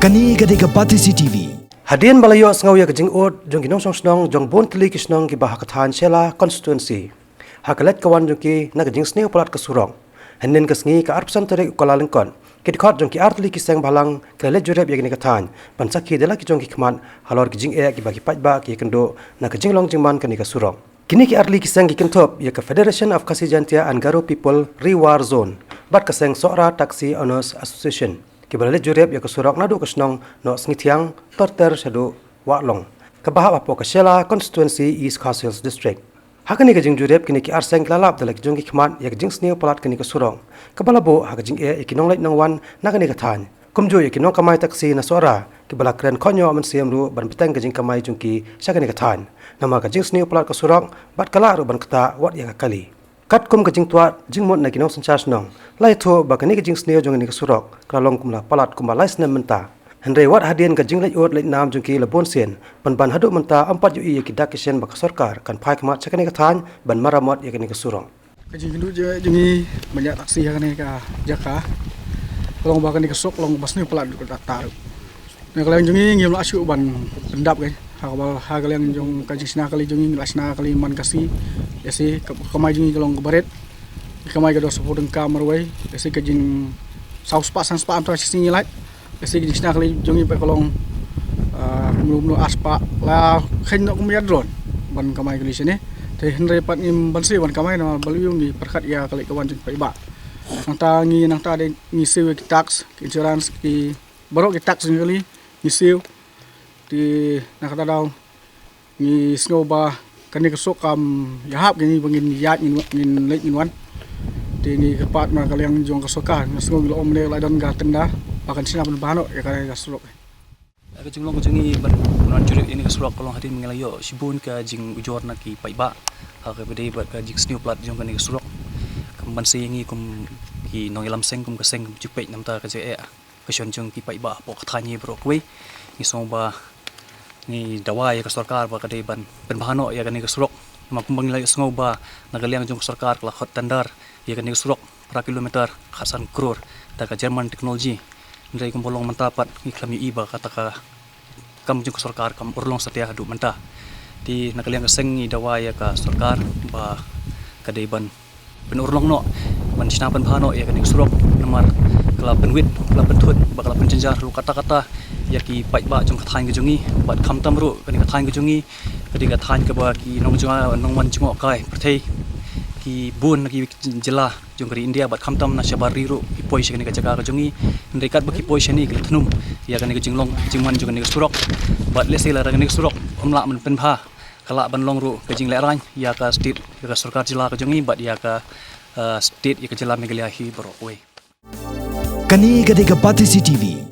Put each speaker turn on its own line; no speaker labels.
Kani gadega Pati CTV.
Hadian balayo ngau ya kajing od jong ginong song snong jong bon tli kisnong ki bahak than Shela constituency. Hakalet kawan jong ki na kajing sneu palat kasurong. Hanin kasngi ka arpsan tere ukala lengkon. Kidkhot jong ki artli kiseng balang kelet jurep ya gini kathan. Pansaki dela ki jong ki kman halor kajing ki bagi pajba ki kendo na kajing long jingman kani kasurong. Kini ki artli kiseng ki kentop ya ka Federation of Kasijantia and Garo People Rewar Zone. Bat kaseng Sora Taxi Owners Association. Kibala jurep ya kasurok nadu kasnong no ngitiang torter shadu waklong kabahap apo ka Shela constituency East Castles district hakani kajing jurep kini ki arseng lalap dalek jong ki khman ya kajing sneu palat kini kasurong kabala bo hakajing ikinong lait nang wan nakani kathan kumjo ikinong kamai taksi na sora kibala kren khonyo aman siamru ban pitang kajing kamai jungki sakani kathan nama kajing sneu palat kasurong bat kala ru ban kata wat ya kali kat kum kajing tua jingmot na kinong sanchas nong lai tho bakani kajing sneo jong ni kasurok kalong kumla palat kumba lai snem menta henre wat hadian kajing lai ot lai nam jong ki labon sen ban hadu menta ampat yu ki dakisen bak sarkar kan phai kmat sakani kathan ban maramot yakani kasurong
kajing hindu je jungi banyak taksi yakani ka jaka long bakani kasok long basni palat ko tatar ne kaleng jungi ngim la asyu ban pendap kan ha kaleng jong kajing sina kali jungi lasna kali man kasi yasi kamai jungi kalong baret kamai gado support kamar wai yasi kajing saus pasan spa antara sini lai yasi kajing sina kali jungi pe kalong mulu aspa la khen no kumya drone ban kamai kali sini te henre pat ngim bansi ban kamai na baluyung ni perkat ya kali kawan jeng pai ba nang ta de ngi sew ki tax insurance ki barok ki tax kali ngi sew di nakata daw ngi snoba kani kasok kam yahap gini bangin yat ngin lek ngin wan di ni kepat ma kaliang jong kasoka ngasgo lo omle la dan ga tenda pakan sina ban bano ya kali kasrok
aga jinglong jingi ban non juri ini kasrok kolong hati mengelayo sibun ka jing ujor na ki paiba aga bede ba ka jing sniu plat jong kani kasrok kamban singi kum ki nong ilam seng kum kaseng jupet namta ka je kasion jong ki paiba po kathanyi bro kwe ni somba ni dawai ka sarkar ba kadai ban penbahano ya kani kasrok makumbang lai sngoba nagaliang jong sarkar kala khot tandar ya kani kasrok para kilometer khasan kror ta ka German technology ndai kum bolong mantapat ni klami iba kata ka kam jong sarkar kam urlong satya hadu manta ti nagaliang seng ni dawai ya ka sarkar ba kadai ban penurlong no ban sina penbahano ya kani kasrok namar kala penwit kala pentut ba kala penjenjar lu kata-kata yaki paiba jong kathan ke jungi bat kham tamru kani kathan ke jungi kadi kathan ke ba ki nong junga nong man jungo kai perthei ki bun ki jela jong kari India bat kham tam na shabari ru ki poi shani ka jaga ke jungi ndekat ba ki poi shani ki thnum ya kani ke jinglong jingman jong kani ke surok bat lesela kani ke surok omla man penpha kala ban long ru ke jing le rang ya ka state ya ka sarkar jila ke jungi bat ya ka state ya ka jila Meghalaya hi bro we
Kani gadega Pati CTV.